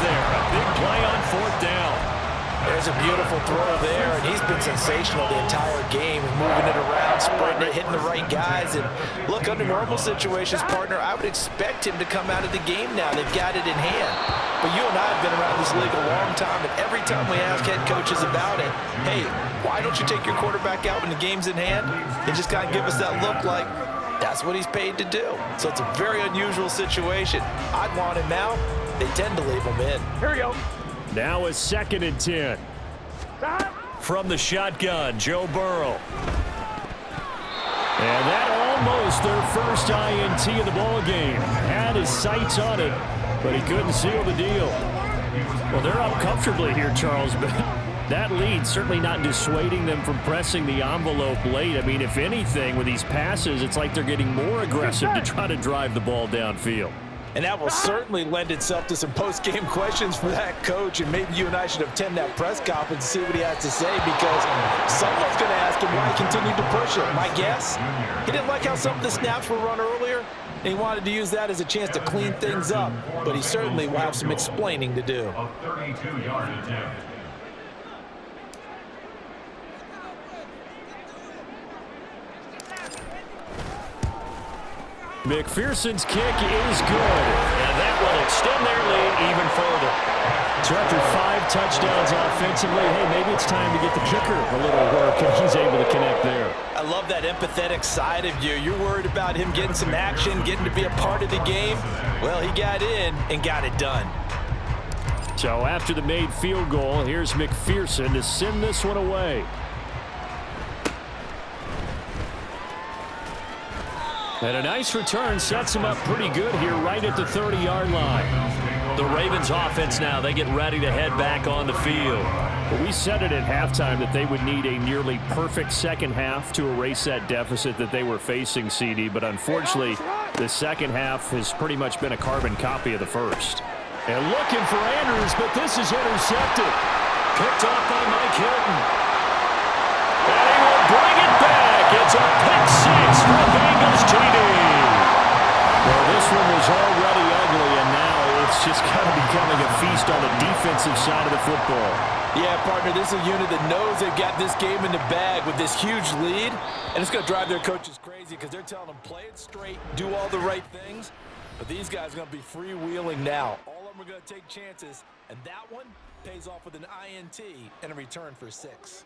there. A big play on 4th down. There's a beautiful throw there, and he's been sensational the entire game, moving it around, spreading it, hitting the right guys. And look, under normal situations, partner, I would expect him to come out of the game now. They've got it in hand. But you and I have been around this league a long time, and every time we ask head coaches about it, hey, why don't you take your quarterback out when the game's in hand? They just kind of give us that look like that's what he's paid to do. So it's a very unusual situation. I'd want him out. They tend to leave him in. Here we go. Now a 2nd and 10. From the shotgun, Joe Burrow. And that almost their first INT of the ball game. Had his sights on it, but he couldn't seal the deal. Well, they're up comfortably here, Charles, but that lead certainly not dissuading them from pressing the envelope late. I mean, if anything, with these passes, it's like they're getting more aggressive to try to drive the ball downfield. And that will certainly lend itself to some post-game questions for that coach, and maybe you and I should attend that press conference and see what he has to say, because someone's going to ask him why he continued to push it. My guess, he didn't like how some of the snaps were run earlier, and he wanted to use that as a chance to clean things up, but he certainly will have some explaining to do. McPherson's kick is good, and that will extend their lead even further. So after 5 touchdowns offensively, hey, maybe it's time to get the kicker a little work, and he's able to connect there. I love that empathetic side of you. You're worried about him getting some action, getting to be a part of the game. Well, he got in and got it done. So after the made field goal, here's McPherson to send this one away. And a nice return sets him up pretty good here right at the 30-yard line. The Ravens offense now, they get ready to head back on the field. But we said it at halftime that they would need a nearly perfect second half to erase that deficit that they were facing, CD. But unfortunately, the second half has pretty much been a carbon copy of the first. And looking for Andrews, but this is intercepted. Picked off by Mike Hilton. And he will bring it back. It's a pick 6 for the Bengals TD. Well, this one was already ugly, and now it's just kind of becoming a feast on the defensive side of the football. Yeah, partner, this is a unit that knows they've got this game in the bag with this huge lead, and it's going to drive their coaches crazy because they're telling them play it straight, do all the right things, but these guys are going to be freewheeling now. All of them are going to take chances, and that one pays off with an INT and a return for 6.